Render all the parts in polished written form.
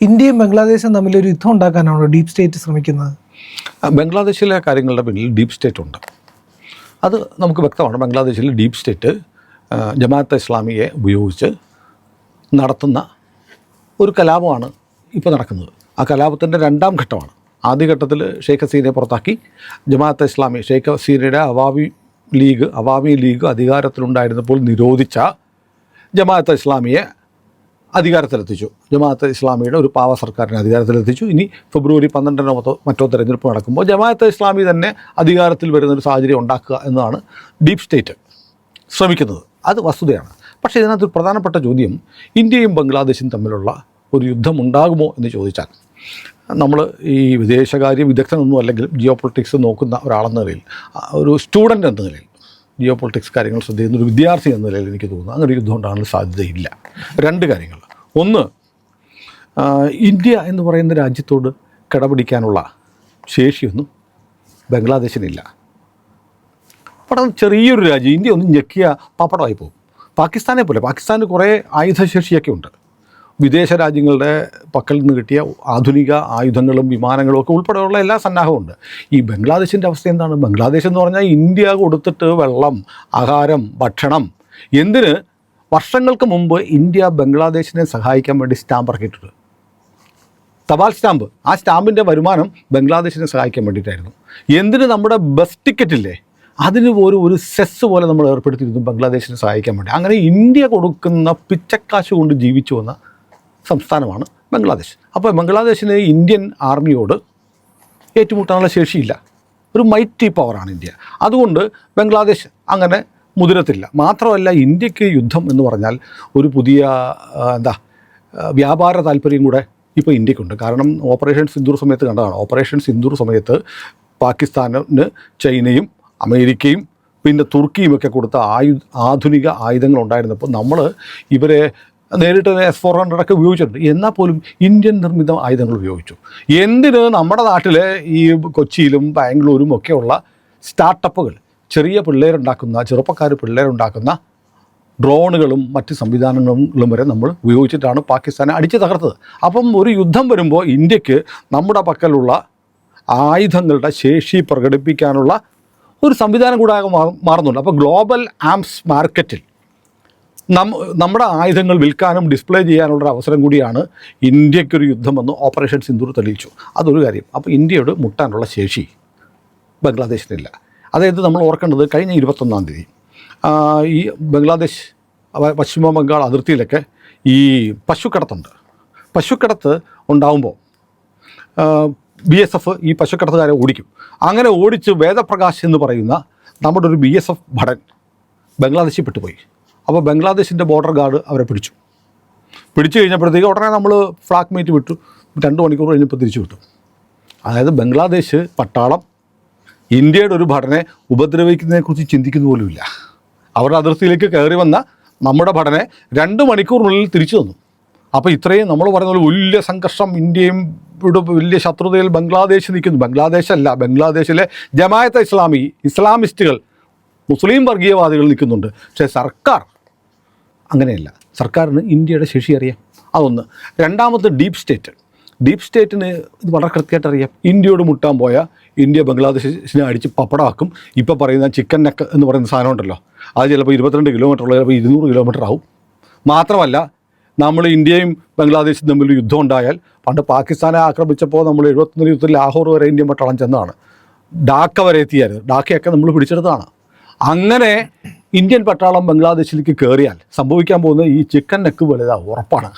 ഇന്ത്യയും ബംഗ്ലാദേശും തമ്മിലൊരു യുദ്ധം ഉണ്ടാക്കാനാണോ ഡീപ് സ്റ്റേറ്റ് ശ്രമിക്കുന്നത്? ബംഗ്ലാദേശിലെ കാര്യങ്ങളുടെ പിന്നിൽ ഡീപ് സ്റ്റേറ്റ് ഉണ്ട്. അത് നമുക്ക് വ്യക്തമാണ്. ബംഗ്ലാദേശിൽ ഡീപ് സ്റ്റേറ്റ് ജമാഅത്തെ ഇസ്ലാമിയെ ഉപയോഗിച്ച് നടത്തുന്ന ഒരു കലാപമാണ് ഇപ്പോൾ നടക്കുന്നത്. ആ കലാപത്തിൻ്റെ രണ്ടാം ഘട്ടമാണ്. ആദ്യ ഘട്ടത്തിൽ ഷെയ്ഖ് ഹസീനയെ പുറത്താക്കി ജമാഅത്തെ ഇസ്ലാമി ഷെയ്ഖ് ഹസീനയുടെ അവാമി ലീഗ് അധികാരത്തിലുണ്ടായിരുന്നപ്പോൾ നിരോധിച്ച ജമാഅത്തെ ഇസ്ലാമിയെ അധികാരത്തിലെത്തിച്ചു. ജമാഅത്തെ ഇസ്ലാമിയുടെ ഒരു പാവ സർക്കാരിനെ അധികാരത്തിലെത്തിച്ചു. ഇനി ഫെബ്രുവരി 12 മറ്റോ തെരഞ്ഞെടുപ്പ് നടക്കുമ്പോൾ ജമാഅത്തെ ഇസ്ലാമി തന്നെ അധികാരത്തിൽ വരുന്നൊരു സാഹചര്യം ഉണ്ടാക്കുക എന്നതാണ് ഡീപ് സ്റ്റേറ്റ് ശ്രമിക്കുന്നത്. അത് വസ്തുതയാണ്. പക്ഷേ ഇതിനകത്തൊരു പ്രധാനപ്പെട്ട ചോദ്യം, ഇന്ത്യയും ബംഗ്ലാദേശും തമ്മിലുള്ള ഒരു യുദ്ധം ഉണ്ടാകുമോ എന്ന് ചോദിച്ചാൽ, നമ്മൾ ഈ വിദേശകാര്യ വിദഗ്ധനൊന്നും അല്ലെങ്കിൽ ജിയോ പൊളിറ്റിക്സ് നോക്കുന്ന ഒരാളെന്ന നിലയിൽ, ഒരു സ്റ്റുഡൻ്റ് എന്ന നിലയിൽ, ജിയോ പൊളിറ്റിക്സ് കാര്യങ്ങൾ ശ്രദ്ധിക്കുന്ന ഒരു വിദ്യാർത്ഥി എന്ന നിലയിൽ എനിക്ക് തോന്നുന്നു അങ്ങനെ യുദ്ധം ഉണ്ടാകാനുള്ള സാധ്യതയില്ല. രണ്ട് കാര്യങ്ങൾ. ഒന്ന്, ഇന്ത്യ എന്ന് പറയുന്ന രാജ്യത്തോട് കിടപിടിക്കാനുള്ള ശേഷിയൊന്നും ബംഗ്ലാദേശിനില്ല. അവിടെ ചെറിയൊരു രാജ്യം, ഇന്ത്യ ഒന്നും ഞെക്കിയ പപ്പടമായി പോകും. പാകിസ്ഥാനെ പോലെ, പാകിസ്ഥാന് കുറേ ആയുധശേഷിയൊക്കെ ഉണ്ട്. വിദേശ രാജ്യങ്ങളുടെ പക്കൽ നിന്ന് കിട്ടിയ ആധുനിക ആയുധങ്ങളും വിമാനങ്ങളും ഒക്കെ ഉൾപ്പെടെയുള്ള എല്ലാ സന്നാഹവും ഉണ്ട്. ഈ ബംഗ്ലാദേശിൻ്റെ അവസ്ഥ എന്താണ്? ബംഗ്ലാദേശ് എന്ന് പറഞ്ഞാൽ ഇന്ത്യ കൊടുത്തിട്ട് വെള്ളം, ആഹാരം, ഭക്ഷണം, എന്തിന് വർഷങ്ങൾക്ക് മുമ്പ് ഇന്ത്യ ബംഗ്ലാദേശിനെ സഹായിക്കാൻ വേണ്ടി സ്റ്റാമ്പ് ഇറക്കിയിട്ടുണ്ട്. തപാൽ സ്റ്റാമ്പ്. ആ സ്റ്റാമ്പിൻ്റെ വരുമാനം ബംഗ്ലാദേശിനെ സഹായിക്കാൻ വേണ്ടിയിട്ടായിരുന്നു. എന്തിന് നമ്മുടെ ബസ് ടിക്കറ്റില്ലേ, അതിന് ഒരു സെസ് പോലെ നമ്മൾ ഏർപ്പെടുത്തിയിരുന്നു ബംഗ്ലാദേശിനെ സഹായിക്കാൻ വേണ്ടി. അങ്ങനെ ഇന്ത്യ കൊടുക്കുന്ന പിച്ചക്കാശ് കൊണ്ട് ജീവിച്ചു വന്ന സംസ്ഥാനമാണ് ബംഗ്ലാദേശ്. അപ്പോൾ ബംഗ്ലാദേശിന് ഇന്ത്യൻ ആർമിയോട് ഏറ്റുമുട്ടാനുള്ള ശേഷിയില്ല. ഒരു മൈറ്റി പവറാണ് ഇന്ത്യ. അതുകൊണ്ട് ബംഗ്ലാദേശ് അങ്ങനെ മുതിരത്തില്ല. മാത്രമല്ല, ഇന്ത്യക്ക് യുദ്ധം എന്ന് പറഞ്ഞാൽ ഒരു പുതിയ വ്യാപാര താല്പര്യം കൂടെ ഇപ്പോൾ ഇന്ത്യക്കുണ്ട്. കാരണം ഓപ്പറേഷൻ സിന്ദൂർ സമയത്ത് കണ്ടതാണ്. ഓപ്പറേഷൻ സിന്ദൂർ സമയത്ത് പാകിസ്ഥാനിന് ചൈനയും അമേരിക്കയും പിന്നെ തുർക്കിയും ഒക്കെ കൊടുത്ത ആധുനിക ആയുധങ്ങൾ ഉണ്ടായിരുന്നപ്പോൾ നമ്മൾ ഇവരെ നേരിട്ട് S-400 ഒക്കെ ഉപയോഗിച്ചിട്ടുണ്ട്. എന്നാൽ പോലും ഇന്ത്യൻ നിർമ്മിത ആയുധങ്ങൾ ഉപയോഗിച്ചു. എന്തിന് നമ്മുടെ നാട്ടിലെ ഈ കൊച്ചിയിലും ബാംഗ്ലൂരും ഒക്കെയുള്ള സ്റ്റാർട്ടപ്പുകൾ, ചെറിയ പിള്ളേരുണ്ടാക്കുന്ന ഡ്രോണുകളും മറ്റ് സംവിധാനങ്ങളും വരെ നമ്മൾ ഉപയോഗിച്ചിട്ടാണ് പാകിസ്ഥാനെ അടിച്ച് തകർത്തത്. അപ്പം ഒരു യുദ്ധം വരുമ്പോൾ ഇന്ത്യക്ക് നമ്മുടെ പക്കലുള്ള ആയുധങ്ങളുടെ ശേഷി പ്രകടിപ്പിക്കാനുള്ള ഒരു സംവിധാനം കൂടെ മാറുന്നുണ്ട്. അപ്പോൾ ഗ്ലോബൽ ആംസ് മാർക്കറ്റിൽ നമ്മുടെ ആയുധങ്ങൾ വിൽക്കാനും ഡിസ്പ്ലേ ചെയ്യാനുള്ള അവസരം കൂടിയാണ് ഇന്ത്യക്കൊരു യുദ്ധമെന്ന് ഓപ്പറേഷൻ സിന്ദൂർ തെളിയിച്ചു. അതൊരു കാര്യം. അപ്പോൾ ഇന്ത്യയോട് മുട്ടാനുള്ള ശേഷി ബംഗ്ലാദേശിനില്ല. അതായത് നമ്മൾ ഓർക്കേണ്ടത്, കഴിഞ്ഞ 21-ാം തീയതി ഈ ബംഗ്ലാദേശ് പശ്ചിമ ബംഗാൾ അതിർത്തിയിലൊക്കെ ഈ പശുക്കടത്ത് ഉണ്ടാകുമ്പോൾ BSF ഈ പശുക്കടത്തുകാരെ ഓടിക്കും. അങ്ങനെ ഓടിച്ച് വേദപ്രകാശ് എന്ന് പറയുന്ന നമ്മുടെ ഒരു BSF ഭടൻ ബംഗ്ലാദേശിൽ പെട്ടുപോയി. അപ്പോൾ ബംഗ്ലാദേശിൻ്റെ ബോർഡർ ഗാർഡ് അവരെ പിടിച്ചു കഴിഞ്ഞപ്പോഴത്തേക്ക് ഉടനെ നമ്മൾ ഫ്ലാഗ് മീറ്റ് വിട്ടു. 2 മണിക്കൂർ കഴിഞ്ഞപ്പോൾ തിരിച്ചു വിട്ടു. അതായത് ബംഗ്ലാദേശ് പട്ടാളം ഇന്ത്യയുടെ ഒരു ഭടനെ ഉപദ്രവിക്കുന്നതിനെക്കുറിച്ച് ചിന്തിക്കുന്ന പോലുമില്ല. അവരുടെ അതിർത്തിയിലേക്ക് കയറി വന്ന നമ്മുടെ ഭടനെ 2 മണിക്കൂറിനുള്ളിൽ തിരിച്ചു തന്നു. അപ്പോൾ ഇത്രയും നമ്മൾ പറയുന്ന പോലെ വലിയ സംഘർഷം, ഇന്ത്യയും വലിയ ശത്രുതയിൽ ബംഗ്ലാദേശ് നിൽക്കുന്നു. ബംഗ്ലാദേശല്ല, ബംഗ്ലാദേശിലെ ജമാഅത്തെ ഇസ്ലാമി, ഇസ്ലാമിസ്റ്റുകൾ, മുസ്ലിം വർഗീയവാദികൾ നിൽക്കുന്നുണ്ട്. പക്ഷേ സർക്കാർ അങ്ങനെയല്ല. സർക്കാരിന് ഇന്ത്യയുടെ ശേഷി അറിയാം. അതൊന്ന്. രണ്ടാമത് ഡീപ് സ്റ്റേറ്റിന് ഇത് വളരെ കൃത്യമായിട്ട് അറിയാം. ഇന്ത്യയോട് മുട്ടാൻ പോയ ഇന്ത്യ ബംഗ്ലാദേശിനെ അടിച്ച് പപ്പടമാക്കും. ഇപ്പോൾ പറയുന്ന ചിക്കൻ നെക്ക് എന്ന് പറയുന്ന സാധനം ഉണ്ടല്ലോ, അത് ചിലപ്പോൾ 22 കിലോമീറ്റർ ഉള്ള ചിലപ്പോൾ 200 കിലോമീറ്റർ ആവും. മാത്രമല്ല, നമ്മൾ ഇന്ത്യയും ബംഗ്ലാദേശും തമ്മിൽ യുദ്ധം ഉണ്ടായാൽ, പണ്ട് പാകിസ്ഥാനെ ആക്രമിച്ചപ്പോൾ നമ്മൾ 71 യുദ്ധത്തിൽ ലാഹോർ വരെ ഇന്ത്യൻ പട്ടാളം ചെന്നതാണ്. ഡാക്ക വരെ എത്തിയായിരുന്നു. ഡാക്കയൊക്കെ നമ്മൾ പിടിച്ചെടുത്തതാണ്. അങ്ങനെ ഇന്ത്യൻ പട്ടാളം ബംഗ്ലാദേശിലേക്ക് കയറിയാൽ സംഭവിക്കാൻ പോകുന്നത് ഈ ചിക്കൻ നെക്ക് വലുതാണ്, ഉറപ്പാണ്.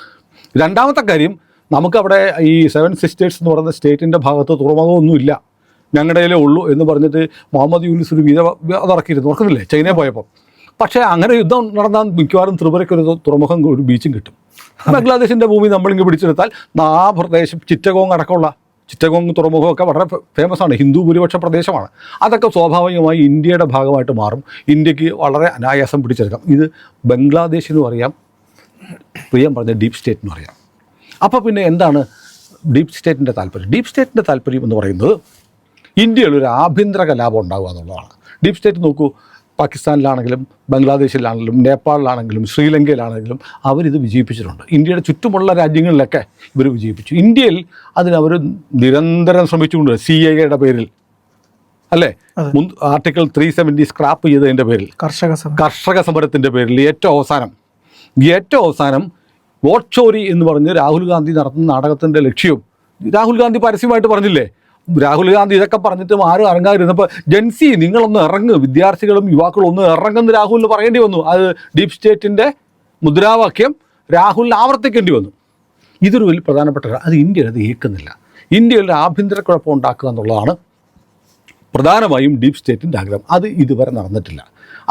രണ്ടാമത്തെ കാര്യം, നമുക്കവിടെ ഈ 7 സിസ്റ്റേഴ്സ് എന്ന് പറയുന്ന സ്റ്റേറ്റിൻ്റെ ഭാഗത്ത് തുറമുഖമൊന്നുമില്ല, ഞങ്ങളുടെ കയ്യിലേ ഉള്ളൂ എന്ന് പറഞ്ഞിട്ട് മുഹമ്മദ് യൂനിസ് ഒരു അതിറക്കിയിരുന്നു, ഓർക്കുന്നില്ലേ, ചൈനയിൽ പോയപ്പോൾ. പക്ഷേ അങ്ങനെ യുദ്ധം നടന്നാൽ മിക്കവാറും ത്രിപുരയ്ക്കൊരു തുറമുഖം, ഒരു ബീച്ചും കിട്ടും. ബംഗ്ലാദേശിൻ്റെ ഭൂമി നമ്മളിങ്ങനെ പിടിച്ചെടുത്താൽ ആ പ്രദേശം ചിറ്റഗോങ് തുറമുഖമൊക്കെ വളരെ ഫേമസ് ആണ്, ഹിന്ദു ഭൂരിപക്ഷ പ്രദേശമാണ്. അതൊക്കെ സ്വാഭാവികമായി ഇന്ത്യയുടെ ഭാഗമായിട്ട് മാറും. ഇന്ത്യക്ക് വളരെ അനായാസം പിടിച്ചെടുക്കാം. ഇത് ബംഗ്ലാദേശിനും അറിയാം, പ്രിയം പറഞ്ഞ ഡീപ് സ്റ്റേറ്റിനും അറിയാം. അപ്പോൾ പിന്നെ എന്താണ് ഡീപ് സ്റ്റേറ്റിൻ്റെ താല്പര്യം? ഡീപ് സ്റ്റേറ്റിൻ്റെ താല്പര്യം എന്ന് പറയുന്നത് ഇന്ത്യയിൽ ഒരു ആഭ്യന്തര കലാപം ഉണ്ടാകുക എന്നുള്ളതാണ്. ഡീപ് സ്റ്റേറ്റ് നോക്കൂ, പാകിസ്ഥാനിലാണെങ്കിലും ബംഗ്ലാദേശിലാണെങ്കിലും നേപ്പാളിലാണെങ്കിലും ശ്രീലങ്കയിലാണെങ്കിലും അവരിത് വിജയിപ്പിച്ചിട്ടുണ്ട്. ഇന്ത്യയുടെ ചുറ്റുമുള്ള രാജ്യങ്ങളിലൊക്കെ ഇവർ വിജയിപ്പിച്ചു. ഇന്ത്യയിൽ അതിനവർ നിരന്തരം ശ്രമിച്ചുകൊണ്ട് CAA പേരിൽ അല്ലേ, ആർട്ടിക്കിൾ 370 സ്ക്രാപ്പ് ചെയ്തതിൻ്റെ പേരിൽ, കർഷക സമരത്തിൻ്റെ പേരിൽ ഏറ്റവും അവസാനം വോട്ട് ചോരി എന്ന് പറഞ്ഞ് രാഹുൽ ഗാന്ധി നടത്തുന്ന നാടകത്തിൻ്റെ ലക്ഷ്യവും രാഹുൽ ഗാന്ധി പരസ്യമായിട്ട് പറഞ്ഞില്ലേ. രാഹുൽ ഗാന്ധി ഇതൊക്കെ പറഞ്ഞിട്ടും ആരും ഇറങ്ങാതിരുന്നപ്പോൾ ജൻസി നിങ്ങളൊന്ന് ഇറങ്ങ്, വിദ്യാർത്ഥികളും യുവാക്കളും ഒന്ന് ഇറങ്ങുന്ന രാഹുലിന് പറയേണ്ടി വന്നു. അത് ഡീപ് സ്റ്റേറ്റിൻ്റെ മുദ്രാവാക്യം രാഹുലിന് ആവർത്തിക്കേണ്ടി വന്നു. ഇതൊരു വലിയ പ്രധാനപ്പെട്ട അത് ഇന്ത്യയിൽ അത് ഏൽക്കുന്നില്ല. ഇന്ത്യയിൽ ആഭ്യന്തര കുഴപ്പം ഉണ്ടാക്കുക എന്നുള്ളതാണ് പ്രധാനമായും ഡീപ് സ്റ്റേറ്റിൻ്റെ ആഗ്രഹം. അത് ഇതുവരെ നടന്നിട്ടില്ല.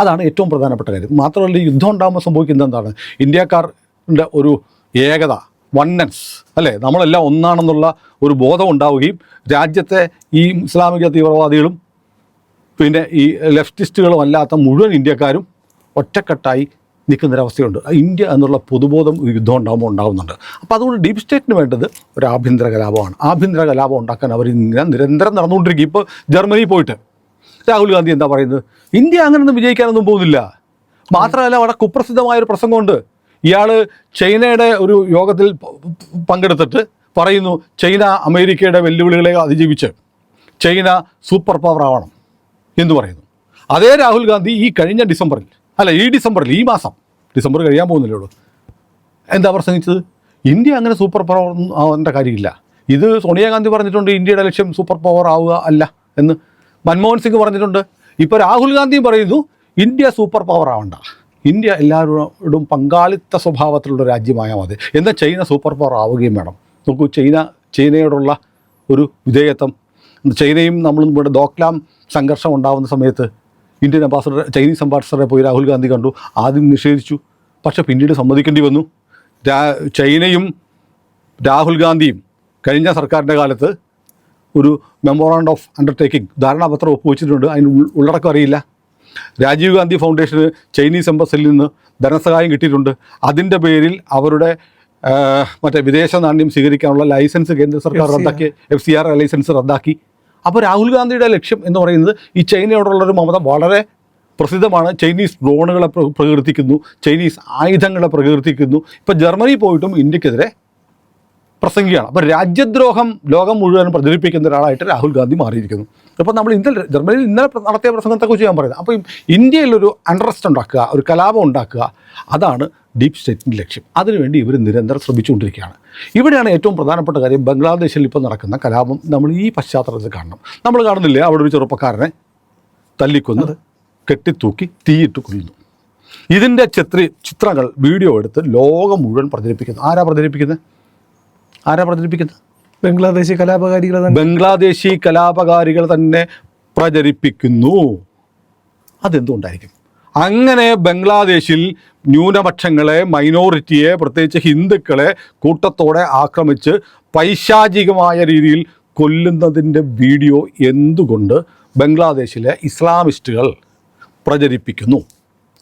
അതാണ് ഏറ്റവും പ്രധാനപ്പെട്ട കാര്യം. മാത്രമല്ല, യുദ്ധം ഉണ്ടാകുമ്പോൾ സംഭവിക്കുന്നത് എന്താണ്? ഇന്ത്യക്കാരുടെ ഒരു ഏകത, വണ്ണൻസ് അല്ലേ, നമ്മളെല്ലാം ഒന്നാണെന്നുള്ള ഒരു ബോധം ഉണ്ടാവുകയും രാജ്യത്തെ ഈ ഇസ്ലാമിക തീവ്രവാദികളും പിന്നെ ഈ ലെഫ്റ്റിസ്റ്റുകളും അല്ലാത്ത മുഴുവൻ ഇന്ത്യക്കാരും ഒറ്റക്കെട്ടായി നിൽക്കുന്നൊരവസ്ഥയുണ്ട്. ഇന്ത്യ എന്നുള്ള പൊതുബോധം യുദ്ധം ഉണ്ടാകുമ്പോൾ ഉണ്ടാകുന്നുണ്ട്. അപ്പോൾ അതുകൊണ്ട് ഡീപ് സ്റ്റേറ്റിന് വേണ്ടത് ഒരു ആഭ്യന്തര കലാപമാണ്. ആഭ്യന്തര കലാപം ഉണ്ടാക്കാൻ അവർ നിരന്തരം നടന്നുകൊണ്ടിരിക്കും. ഇപ്പോൾ ജർമ്മനി പോയിട്ട് രാഹുൽ ഗാന്ധി എന്താ പറയുന്നത്? ഇന്ത്യ അങ്ങനെയൊന്നും വിജയിക്കാനൊന്നും പോകുന്നില്ല. മാത്രമല്ല, വളരെ കുപ്രസിദ്ധമായൊരു പ്രസംഗമുണ്ട്. ഇയാൾ ചൈനയുടെ ഒരു യോഗത്തിൽ പങ്കെടുത്തിട്ട് പറയുന്നു, ചൈന അമേരിക്കയുടെ വെല്ലുവിളികളെ അതിജീവിച്ച് ചൈന സൂപ്പർ പവർ ആവണം എന്ന് പറയുന്നു. അതേ രാഹുൽ ഗാന്ധി ഈ ഡിസംബറിൽ ഈ മാസം ഡിസംബർ കഴിയാൻ പോകുന്നില്ലേ ഉള്ളൂ, എന്താ പ്രസംഗിച്ചത്? ഇന്ത്യ അങ്ങനെ സൂപ്പർ പവർ ആവേണ്ട കാര്യമില്ല. ഇത് സോണിയാഗാന്ധി പറഞ്ഞിട്ടുണ്ട്, ഇന്ത്യയുടെ ലക്ഷ്യം സൂപ്പർ പവർ ആവുക അല്ല എന്ന്. മൻമോഹൻ സിംഗ് പറഞ്ഞിട്ടുണ്ട്. ഇപ്പോൾ രാഹുൽ ഗാന്ധിയും പറയുന്നു, ഇന്ത്യ സൂപ്പർ പവർ ആവണ്ട, ഇന്ത്യ എല്ലാവരോടും പങ്കാളിത്ത സ്വഭാവത്തിലുള്ള രാജ്യമായാൽ മതി. എന്നാൽ ചൈന സൂപ്പർ പവർ ആവുകയും വേണം. നോക്കൂ, ചൈനയോടുള്ള ഒരു വിധേയത്വം. ചൈനയും നമ്മളും ഇവിടെ ഡോക്ലാം സംഘർഷം ഉണ്ടാകുന്ന സമയത്ത് ഇന്ത്യൻ ചൈനീസ് അംബാസഡറെ പോയി രാഹുൽ ഗാന്ധി കണ്ടു. ആദ്യം നിഷേധിച്ചു, പക്ഷേ പിന്നീട് സമ്മതിക്കേണ്ടി വന്നു. ചൈനയും രാഹുൽ ഗാന്ധിയും കഴിഞ്ഞ സർക്കാരിൻ്റെ കാലത്ത് ഒരു മെമ്മോറാണ്ടം ഓഫ് അണ്ടർടേക്കിംഗ് ധാരണാപത്രം ഒപ്പുവെച്ചിട്ടുണ്ട്. അതിന് ഉള്ളടക്കം അറിയില്ല. രാജീവ് ഗാന്ധി ഫൗണ്ടേഷന് ചൈനീസ് എംബസിയിൽ നിന്ന് ധനസഹായം കിട്ടിയിട്ടുണ്ട്. അതിൻ്റെ പേരിൽ അവരുടെ വിദേശ നാണ്യം സ്വീകരിക്കാനുള്ള ലൈസൻസ് കേന്ദ്ര സർക്കാർ റദ്ദാക്കി, FCR ലൈസൻസ് റദ്ദാക്കി. അപ്പോൾ രാഹുൽ ഗാന്ധിയുടെ ലക്ഷ്യം എന്ന് പറയുന്നത് ഈ ചൈനയോടുള്ളൊരു മമത വളരെ പ്രസിദ്ധമാണ്. ചൈനീസ് ഡ്രോണുകളെ പ്രകീർത്തിക്കുന്നു, ചൈനീസ് ആയുധങ്ങളെ പ്രകീർത്തിക്കുന്നു. ഇപ്പോൾ ജർമ്മനി പോയിട്ടും ഇന്ത്യക്കെതിരെ പ്രസംഗിക്കുകയാണ്. അപ്പോൾ രാജ്യദ്രോഹം ലോകം മുഴുവൻ പ്രചരിപ്പിക്കുന്ന ഒരാളായിട്ട് രാഹുൽ ഗാന്ധി മാറിയിരിക്കുന്നു. അപ്പോൾ നമ്മൾ ജർമ്മനിയിൽ ഇന്നലെ നടത്തിയ പ്രസംഗത്തെക്കുറിച്ച് ഞാൻ പറയുന്നത്. അപ്പോൾ ഇന്ത്യയിലൊരു അൺറസ്റ്റ് ഉണ്ടാക്കുക, ഒരു കലാപം ഉണ്ടാക്കുക, അതാണ് ഡീപ് സ്റ്റേറ്റിൻ്റെ ലക്ഷ്യം. അതിനുവേണ്ടി ഇവർ നിരന്തരം ശ്രമിച്ചുകൊണ്ടിരിക്കുകയാണ്. ഇവിടെയാണ് ഏറ്റവും പ്രധാനപ്പെട്ട കാര്യം. ബംഗ്ലാദേശിൽ ഇപ്പോൾ നടക്കുന്ന കലാപം നമ്മൾ ഈ പശ്ചാത്തലത്തിൽ കാണണം. നമ്മൾ കാണുന്നില്ലേ, അവിടെ ഒരു ചെറുപ്പക്കാരനെ തല്ലിക്കൊന്ന് കെട്ടിത്തൂക്കി തീയിട്ട് കൊല്ലുന്നു. ഇതിൻ്റെ ചിത്രങ്ങൾ വീഡിയോ എടുത്ത് ലോകം മുഴുവൻ പ്രചരിപ്പിക്കുന്നു. ആരാ പ്രചരിപ്പിക്കുന്നത്? ബംഗ്ലാദേശി കലാപകാരികൾ തന്നെ പ്രചരിപ്പിക്കുന്നു. അതെന്തുകൊണ്ടായിരിക്കും? അങ്ങനെ ബംഗ്ലാദേശിൽ ന്യൂനപക്ഷങ്ങളെ, മൈനോറിറ്റിയെ, പ്രത്യേകിച്ച് ഹിന്ദുക്കളെ കൂട്ടത്തോടെ ആക്രമിച്ച് പൈശാചികമായ രീതിയിൽ കൊല്ലുന്നതിൻ്റെ വീഡിയോ എന്തുകൊണ്ട് ബംഗ്ലാദേശിലെ ഇസ്ലാമിസ്റ്റുകൾ പ്രചരിപ്പിക്കുന്നു?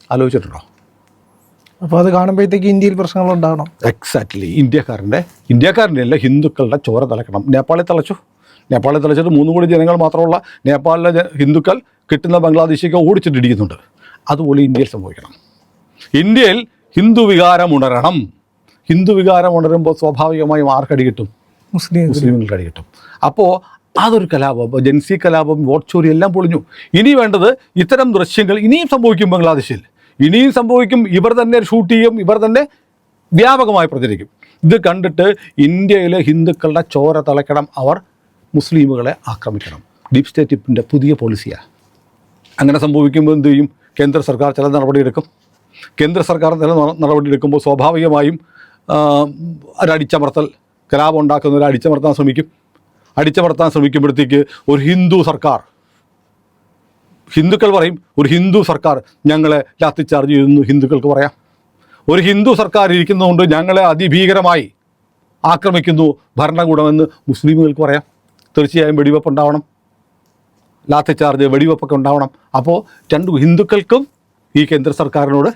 ആലോചിച്ചിട്ടുണ്ടോ? അപ്പോൾ അത് കാണുമ്പോഴത്തേക്ക് ഇന്ത്യയിൽ പ്രശ്നങ്ങളുണ്ടാകണം. എക്സാക്ട്ലി. ഇന്ത്യക്കാരൻ്റെ അല്ല, ഹിന്ദുക്കളുടെ ചോര തിളക്കണം. നേപ്പാളിൽ തിളച്ചിട്ട് 3 കോടി ജനങ്ങൾ മാത്രമുള്ള നേപ്പാളിലെ ഹിന്ദുക്കൾ കിട്ടുന്ന ബംഗ്ലാദേശിക്ക് ഓടിച്ചിട്ടിരിക്കുന്നുണ്ട്. അതുപോലെ ഇന്ത്യയിൽ സംഭവിക്കണം. ഇന്ത്യയിൽ ഹിന്ദു വികാരം ഉണരണം. ഹിന്ദു വികാരം ഉണരുമ്പോൾ സ്വാഭാവികമായും ആർക്കടി കിട്ടും? മുസ്ലിങ്ങൾക്ക് അടി കിട്ടും. അപ്പോൾ അതൊരു കലാപം, ജൻസി കലാപം, വോട്ട് ചോരി എല്ലാം പൊളിഞ്ഞു. ഇനി വേണ്ടത് ഇത്തരം ദൃശ്യങ്ങൾ ഇനിയും സംഭവിക്കും. ബംഗ്ലാദേശിൽ ഇനിയും സംഭവിക്കും. ഇവർ തന്നെ ഷൂട്ട് ചെയ്യും, ഇവർ തന്നെ വ്യാപകമായി പ്രചരിക്കും. ഇത് കണ്ടിട്ട് ഇന്ത്യയിലെ ഹിന്ദുക്കളുടെ ചോര തിളയ്ക്കണം, അവർ മുസ്ലിമുകളെ ആക്രമിക്കണം. ഡീപ് സ്റ്റേറ്റിൻ്റെ പുതിയ പോളിസിയാണ്. അങ്ങനെ സംഭവിക്കുമ്പോൾ എന്ത് ചെയ്യും? കേന്ദ്ര സർക്കാർ ചില നടപടിയെടുക്കും. കേന്ദ്ര സർക്കാർ ചില നടപടിയെടുക്കുമ്പോൾ സ്വാഭാവികമായും ഒരടിച്ചമർത്തൽ, കലാപം ഉണ്ടാക്കുന്നവരെ അടിച്ചമർത്താൻ ശ്രമിക്കുമ്പോഴത്തേക്ക് ഒരു ഹിന്ദു സർക്കാർ, ഹിന്ദുക്കൾ പറയും, ഒരു ഹിന്ദു സർക്കാർ ഞങ്ങളെ ലാത്തിച്ചാർജ് ചെയ്യുന്നു. ഹിന്ദുക്കൾക്ക് പറയാം, ഒരു ഹിന്ദു സർക്കാർ ഇരിക്കുന്നതുകൊണ്ട് ഞങ്ങളെ അതിഭീകരമായി ആക്രമിക്കുന്നു ഭരണകൂടമെന്ന് മുസ്ലിമുകൾക്ക് പറയാം. തീർച്ചയായും വെടിവെപ്പ് ഉണ്ടാവണം, ലാത്തിച്ചാർജ്, വെടിവെപ്പൊക്കെ ഉണ്ടാവണം. അപ്പോൾ 2 ഹിന്ദുക്കൾക്കും ഈ കേന്ദ്ര സർക്കാരിനോട്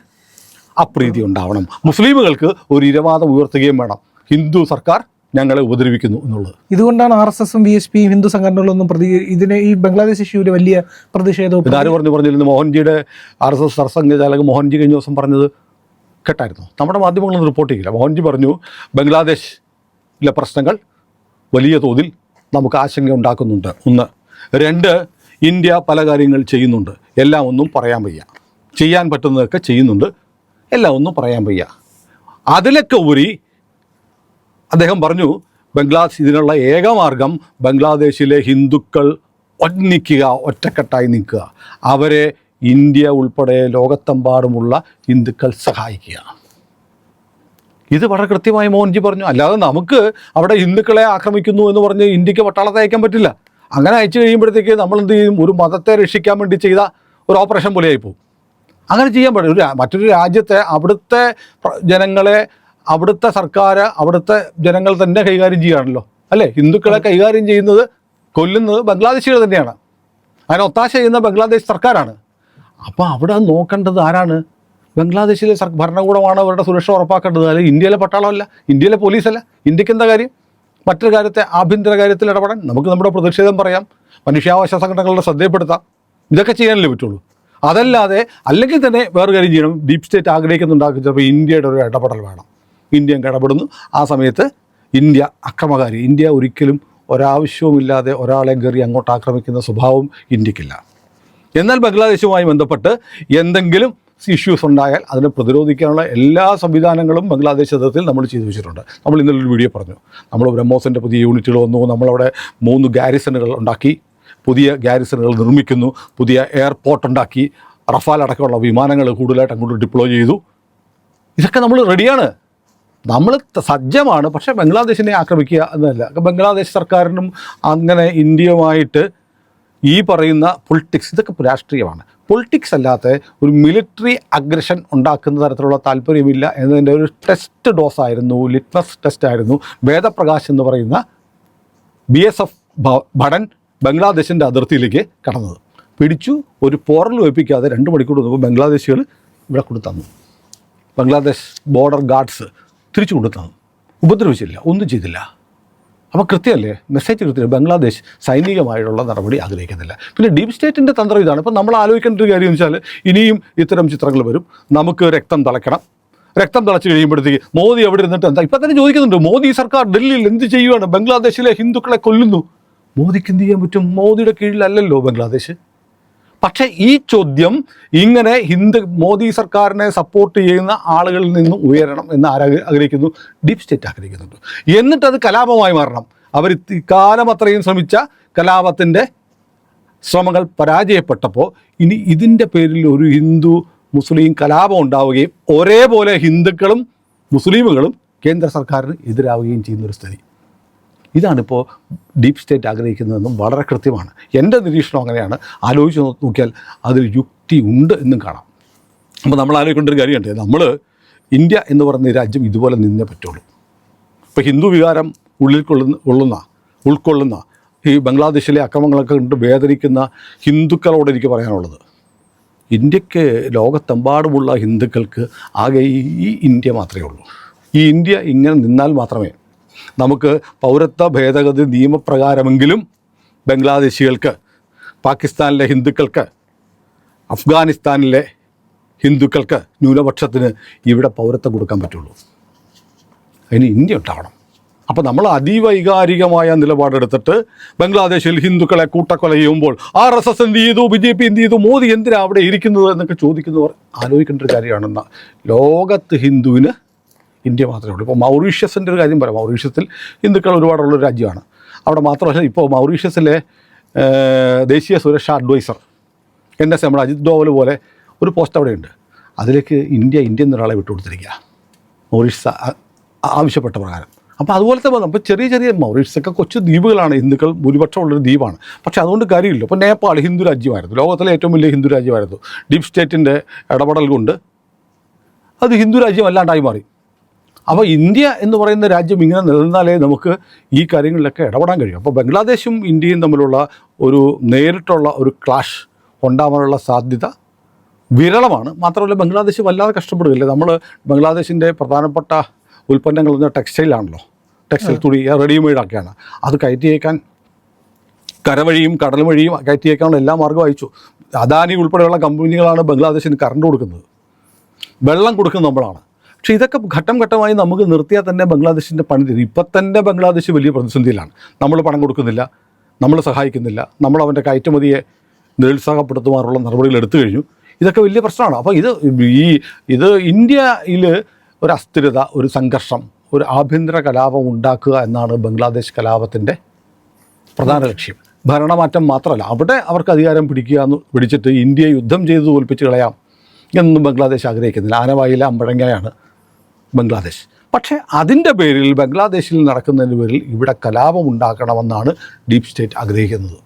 അപ്രീതി ഉണ്ടാവണം. മുസ്ലിമുകൾക്ക് ഒരു ഇരവാദം ഉയർത്തുകയും വേണം. ഹിന്ദു സർക്കാർ ഞങ്ങളെ ഉപദ്രവിക്കുന്നു എന്നുള്ളത്. ഇതുകൊണ്ടാണ് RSSും BHPയും ഹിന്ദു സംഘടനകളൊന്നും ഇതിനെ ഈ ബംഗ്ലാദേശ് ഇഷ്യൂവിൽ വലിയ പ്രതിഷേധവും. ഇതാര് പറഞ്ഞിരുന്നു? മോഹൻജിയുടെ RSS സർസംഘചാലക് മോഹൻജി കഴിഞ്ഞ ദിവസം പറഞ്ഞത് കേട്ടായിരുന്നു. നമ്മുടെ മാധ്യമങ്ങളൊന്നും റിപ്പോർട്ട് ചെയ്യില്ല. മോഹൻജി പറഞ്ഞു ബംഗ്ലാദേശിലെ പ്രശ്നങ്ങൾ വലിയ തോതിൽ നമുക്ക് ആശങ്ക ഉണ്ടാക്കുന്നുണ്ട്. 1. 2, ഇന്ത്യ പല കാര്യങ്ങൾ ചെയ്യുന്നുണ്ട്, എല്ലാം ഒന്നും പറയാൻ വയ്യ. ചെയ്യാൻ പറ്റുന്നതൊക്കെ ചെയ്യുന്നുണ്ട്, എല്ലാം ഒന്നും പറയാൻ വയ്യ. അതിലൊക്കെ ഉപരി അദ്ദേഹം പറഞ്ഞു ഇതിനുള്ള ഏകമാർഗം ബംഗ്ലാദേശിലെ ഹിന്ദുക്കൾ ഒന്നിക്കുക, ഒറ്റക്കെട്ടായി നിൽക്കുക, അവരെ ഇന്ത്യ ഉൾപ്പെടെ ലോകത്തെമ്പാടുമുള്ള ഹിന്ദുക്കൾ സഹായിക്കുക. ഇത് വളരെ കൃത്യമായി മോഹൻജി പറഞ്ഞു. അല്ലാതെ നമുക്ക് അവിടെ ഹിന്ദുക്കളെ ആക്രമിക്കുന്നു എന്ന് പറഞ്ഞ് ഇന്ത്യക്ക് പട്ടാളത്തെ അയക്കാൻ പറ്റില്ല. അങ്ങനെ അയച്ചു കഴിയുമ്പോഴത്തേക്ക് നമ്മൾ എന്ത് ചെയ്യും? ഒരു മതത്തെ രക്ഷിക്കാൻ വേണ്ടി ചെയ്ത ഒരു ഓപ്പറേഷൻ പോലെയായി പോകും. അങ്ങനെ ചെയ്യാൻ പറ്റില്ല. മറ്റൊരു രാജ്യത്തെ അവിടുത്തെ ജനങ്ങളെ അവിടുത്തെ സർക്കാർ അവിടുത്തെ ജനങ്ങൾ തന്നെ കൈകാര്യം ചെയ്യുകയാണല്ലോ, അല്ലേ? ഹിന്ദുക്കളെ കൈകാര്യം ചെയ്യുന്നത്, കൊല്ലുന്നത് ബംഗ്ലാദേശികൾ തന്നെയാണ്. അതിനെ ഒത്താശ ചെയ്യുന്ന ബംഗ്ലാദേശ് സർക്കാരാണ്. അപ്പോൾ അവിടെ നോക്കേണ്ടത് ആരാണ്? ബംഗ്ലാദേശിലെ ഭരണകൂടമാണ് അവരുടെ സുരക്ഷ ഉറപ്പാക്കേണ്ടത്. അല്ലെങ്കിൽ ഇന്ത്യയിലെ പട്ടാളമല്ല, ഇന്ത്യയിലെ പോലീസല്ല. ഇന്ത്യക്ക് എന്താ കാര്യം മറ്റൊരു കാര്യത്തെ ആഭ്യന്തര കാര്യത്തിൽ ഇടപെടാൻ? നമുക്ക് നമ്മുടെ പ്രതിഷേധം പറയാം, മനുഷ്യാവകാശ സംഘടനകളുടെ ശ്രദ്ധയപ്പെടുത്താം, ഇതൊക്കെ ചെയ്യാനല്ലേ പറ്റുള്ളൂ. അതല്ലാതെ അല്ലെങ്കിൽ തന്നെ വേറെ കാര്യം ചെയ്യണം. ഡീപ് സ്റ്റേറ്റ് ആഗ്രഹിക്കുന്നുണ്ടാക്കും ചിലപ്പോൾ ഇന്ത്യയുടെ ഒരു ഇടപെടൽ വേണം. ഇന്ത്യ ഇടപെടുന്നു. ആ സമയത്ത് ഇന്ത്യ അക്രമകാരി. ഇന്ത്യ ഒരിക്കലും ഒരാവശ്യവുമില്ലാതെ ഒരാളെ കയറി അങ്ങോട്ട് ആക്രമിക്കുന്ന സ്വഭാവം ഇന്ത്യക്കില്ല. എന്നാൽ ബംഗ്ലാദേശുമായി ബന്ധപ്പെട്ട് എന്തെങ്കിലും ഇഷ്യൂസ് ഉണ്ടായാൽ അതിനെ പ്രതിരോധിക്കാനുള്ള എല്ലാ സംവിധാനങ്ങളും ബംഗ്ലാദേശ് അതിർത്തിയിൽ നമ്മൾ ചെയ്തു വെച്ചിട്ടുണ്ട്. നമ്മൾ ഇന്നലൊരു വീഡിയോ പറഞ്ഞു. നമ്മൾ ബ്രഹ്മോസിൻ്റെ പുതിയ യൂണിറ്റുകൾ വന്നു, നമ്മളവിടെ 3 ഗാരിസണുകൾ ഉണ്ടാക്കി, പുതിയ ഗാരിസണുകൾ നിർമ്മിക്കുന്നു, പുതിയ എയർപോർട്ട് ഉണ്ടാക്കി, റഫാൽ അടക്കമുള്ള വിമാനങ്ങൾ കൂടുതലായിട്ട് അങ്ങോട്ട് ഡിപ്ലോയ് ചെയ്തു. ഇതൊക്കെ നമ്മൾ റെഡിയാണ്, നമ്മൾ സജ്ജമാണ്. പക്ഷേ ബംഗ്ലാദേശിനെ ആക്രമിക്കുക എന്നല്ല. ബംഗ്ലാദേശ് സർക്കാരിനും അങ്ങനെ ഇന്ത്യയുമായിട്ട് ഈ പറയുന്ന പൊളിറ്റിക്സ്, ഇതൊക്കെ രാഷ്ട്രീയമാണ്. പൊളിറ്റിക്സ് അല്ലാത്ത ഒരു മിലിറ്ററി അഗ്രഷൻ ഉണ്ടാക്കുന്ന തരത്തിലുള്ള താല്പര്യമില്ല എന്നതിൻ്റെ ഒരു ടെസ്റ്റ് ഡോസായിരുന്നു, ലിറ്റ്മസ് ടെസ്റ്റായിരുന്നു വേദപ്രകാശ് എന്ന് പറയുന്ന BSF ഭടൻ ബംഗ്ലാദേശിൻ്റെ അതിർത്തിയിലേക്ക് കടന്നത്. പിടിച്ചു, ഒരു പോറൽ വെപ്പിക്കാതെ 2 മണിക്കൂർ മുമ്പ് ബംഗ്ലാദേശികൾ ഇവിടെ കൊണ്ടുതന്നു. ബംഗ്ലാദേശ് ബോർഡർ ഗാർഡ്സ് തിരിച്ചു കൊണ്ടുതന്നു. ഉപദ്രവിച്ചില്ല, ഒന്നും ചെയ്തില്ല. അപ്പോൾ കൃത്യമല്ലേ, മെസ്സേജ് കൃത്യം. ബംഗ്ലാദേശ് സൈനികമായിട്ടുള്ള നടപടി ആഗ്രഹിക്കുന്നില്ല. പിന്നെ ഡീപ് സ്റ്റേറ്റിൻ്റെ തന്ത്രം ഇതാണ്. ഇപ്പോൾ നമ്മൾ ആലോചിക്കേണ്ട ഒരു കാര്യം എന്ന് വെച്ചാൽ ഇനിയും ഇത്തരം ചിത്രങ്ങൾ വരും. നമുക്ക് രക്തം തിളയ്ക്കണം. രക്തം തിളച്ച് കഴിയുമ്പോഴത്തേക്ക് മോദി എവിടെ ഇരുന്നിട്ട് എന്താ ഇപ്പം തന്നെ ചോദിക്കുന്നുണ്ട്. മോദി സർക്കാർ ഡൽഹിയിൽ എന്ത് ചെയ്യുകയാണ്? ബംഗ്ലാദേശിലെ ഹിന്ദുക്കളെ കൊല്ലുന്നു. മോദിക്ക് എന്ത് ചെയ്യാൻ പറ്റും? മോദിയുടെ കീഴിലല്ലല്ലോ ബംഗ്ലാദേശ്. പക്ഷേ ഈ ചോദ്യം ഇങ്ങനെ മോദി സർക്കാരിനെ സപ്പോർട്ട് ചെയ്യുന്ന ആളുകളിൽ നിന്നും ഉയരണം എന്ന് ആഗ്രഹിക്കുന്നു. ഡീപ് സ്റ്റേറ്റ് ആഗ്രഹിക്കുന്നുണ്ട്. എന്നിട്ടത് കലാപമായി മാറണം. അവർ കാലം അത്രയും ശ്രമിച്ച കലാപത്തിൻ്റെ ശ്രമങ്ങൾ പരാജയപ്പെട്ടപ്പോൾ ഇനി ഇതിൻ്റെ പേരിൽ ഒരു ഹിന്ദു മുസ്ലിം കലാപം ഉണ്ടാവുകയും ഒരേപോലെ ഹിന്ദുക്കളും മുസ്ലിമുകളും കേന്ദ്ര സർക്കാരിന് എതിരാവുകയും ചെയ്യുന്നൊരു സ്ഥിതി. ഇതാണിപ്പോൾ ഡീപ് സ്റ്റേറ്റ് ആഗ്രഹിക്കുന്നതെന്നും വളരെ കൃത്യമാണ്. എൻ്റെ നിരീക്ഷണം അങ്ങനെയാണ്. ആലോചിച്ച് നോക്കിയാൽ അതിൽ യുക്തി ഉണ്ട് എന്നും കാണാം. അപ്പോൾ നമ്മൾ ആലോചിക്കേണ്ട ഒരു കാര്യമുണ്ട്. നമ്മൾ ഇന്ത്യ എന്ന് പറയുന്ന രാജ്യം ഇതുപോലെ നിന്നേ പറ്റുള്ളൂ. ഇപ്പോൾ ഹിന്ദു വികാരം ഉൾക്കൊള്ളുന്ന ഈ ബംഗ്ലാദേശിലെ അക്രമങ്ങളൊക്കെ കണ്ട് വേദനിക്കുന്ന ഹിന്ദുക്കളോട് എനിക്ക് പറയാനുള്ളത്, ഇന്ത്യക്ക് ലോകത്തെമ്പാടുമുള്ള ഹിന്ദുക്കൾക്ക് ആകെ ഈ ഇന്ത്യ മാത്രമേ ഉള്ളൂ. ഈ ഇന്ത്യ ഇങ്ങനെ നിന്നാൽ മാത്രമേ നമുക്ക് പൗരത്വ ഭേദഗതി നിയമപ്രകാരമെങ്കിലും ബംഗ്ലാദേശികൾക്ക്, പാകിസ്ഥാനിലെ ഹിന്ദുക്കൾക്ക്, അഫ്ഗാനിസ്ഥാനിലെ ഹിന്ദുക്കൾക്ക്, ന്യൂനപക്ഷത്തിന് ഇവിടെ പൗരത്വം കൊടുക്കാൻ പറ്റുള്ളൂ. അതിന് ഇന്ത്യ ഉണ്ടാവണം. അപ്പോൾ നമ്മൾ അതിവൈകാരികമായ നിലപാടെടുത്തിട്ട് ബംഗ്ലാദേശിൽ ഹിന്ദുക്കളെ കൂട്ടക്കൊല ചെയ്യുമ്പോൾ RSS എന്ത് ചെയ്തു, BJP എന്ത് ചെയ്തു, മോദി എന്തിനാണ് അവിടെ ഇരിക്കുന്നത് എന്നൊക്കെ ചോദിക്കുന്നവർ ആലോചിക്കേണ്ട ഒരു കാര്യമാണെന്ന. ലോകത്ത് ഹിന്ദുവിന് ഇന്ത്യ മാത്രമേ ഉള്ളൂ. ഇപ്പോൾ മൗറീഷ്യസിൻ്റെ ഒരു കാര്യം പറയാം. മൗറീഷ്യത്തിൽ ഹിന്ദുക്കൾ ഒരുപാടുള്ളൊരു രാജ്യമാണ്. അവിടെ മാത്രമല്ല, ഇപ്പോൾ മൗറീഷ്യസിലെ ദേശീയ സുരക്ഷാ അഡ്വൈസർ NSA നമ്മുടെ അജിത് ഡോവൽ പോലെ ഒരു പോസ്റ്റ് അവിടെയുണ്ട്. അതിലേക്ക് ഇന്ത്യൻ ഒരാളെ വിട്ടുകൊടുത്തിരിക്കുക, മൗറീഷ്യസ് ആവശ്യപ്പെട്ട പ്രകാരം. അപ്പോൾ അതുപോലത്തെ അപ്പോൾ ചെറിയ മൗറീഷ്യസൊക്കെ കൊച്ചു ദ്വീപുകളാണ്. ഹിന്ദുക്കൾ ഭൂരിപക്ഷം ഉള്ളൊരു ദ്വീപാണ്. പക്ഷേ അതുകൊണ്ട് കാര്യമില്ല. ഇപ്പോൾ നേപ്പാൾ ഹിന്ദു രാജ്യമായിരുന്നു, ലോകത്തിലെ ഏറ്റവും വലിയ ഹിന്ദു രാജ്യമായിരുന്നു. ഡീപ് സ്റ്റേറ്റിൻ്റെ ഇടപെടൽ കൊണ്ട് അത് ഹിന്ദു രാജ്യം അല്ലാണ്ടായി മാറി. അപ്പോൾ ഇന്ത്യ എന്ന് പറയുന്ന രാജ്യം ഇങ്ങനെ നിലനിന്നാലേ നമുക്ക് ഈ കാര്യങ്ങളിലൊക്കെ ഇടപെടാൻ കഴിയും. അപ്പോൾ ബംഗ്ലാദേശും ഇന്ത്യയും തമ്മിലുള്ള ഒരു നേരിട്ടുള്ള ഒരു ക്ലാഷ് ഉണ്ടാവാനുള്ള സാധ്യത വിരളമാണ്. മാത്രമല്ല ബംഗ്ലാദേശ് വല്ലാതെ കഷ്ടപ്പെടുകയില്ലേ. നമ്മൾ ബംഗ്ലാദേശിൻ്റെ പ്രധാനപ്പെട്ട ഉൽപ്പന്നങ്ങൾ എന്ന ടെക്സ്റ്റൈലാണല്ലോ. ടെക്സ്റ്റൈൽ തുണി റെഡിമെയ്ഡൊക്കെയാണ്. അത് കയറ്റി അയക്കാൻ കരവഴിയും കടൽ വഴിയും കയറ്റി അയക്കാനുള്ള എല്ലാ മാർഗ്ഗവും അയച്ചു. അദാനി ഉൾപ്പെടെയുള്ള കമ്പനികളാണ് ബംഗ്ലാദേശിന് കറണ്ട് കൊടുക്കുന്നത്, വെള്ളം കൊടുക്കുന്നത് നമ്മളാണ്. പക്ഷേ ഇതൊക്കെ ഘട്ടം ഘട്ടമായി നമുക്ക് നിർത്തിയാൽ തന്നെ ബംഗ്ലാദേശിൻ്റെ പണി തരും. ഇപ്പം തന്നെ ബംഗ്ലാദേശ് വലിയ പ്രതിസന്ധിയിലാണ്. നമ്മൾ പണം കൊടുക്കുന്നില്ല, നമ്മൾ സഹായിക്കുന്നില്ല, നമ്മൾ അവൻ്റെ കയറ്റുമതിയെ നിരുത്സാഹപ്പെടുത്തുവാനുള്ള നടപടികൾ എടുത്തു കഴിഞ്ഞു. ഇതൊക്കെ വലിയ പ്രശ്നമാണ്. അപ്പോൾ ഇത് ഇന്ത്യയിൽ ഒരു അസ്ഥിരത, ഒരു സംഘർഷം, ഒരു ആഭ്യന്തര കലാപം ഉണ്ടാക്കുക എന്നാണ് ബംഗ്ലാദേശ് കലാപത്തിൻ്റെ പ്രധാന ലക്ഷ്യം. ഭരണമാറ്റം മാത്രമല്ല, അവിടെ അവർക്ക് അധികാരം പിടിച്ചിട്ട് ഇന്ത്യയെ യുദ്ധം ചെയ്ത് തോൽപ്പിച്ച് കളയാം എന്നും ബംഗ്ലാദേശ് ആഗ്രഹിക്കുന്നില്ല. ആനവായിലെ അമ്പഴങ്ങയാണ് ബംഗ്ലാദേശ്. പക്ഷേ അതിൻ്റെ പേരിൽ, ബംഗ്ലാദേശിൽ നടക്കുന്നതിൻ്റെ പേരിൽ ഇവിടെ കലാപം ഉണ്ടാക്കണമെന്നാണ് ഡീപ് സ്റ്റേറ്റ് ആഗ്രഹിക്കുന്നത്.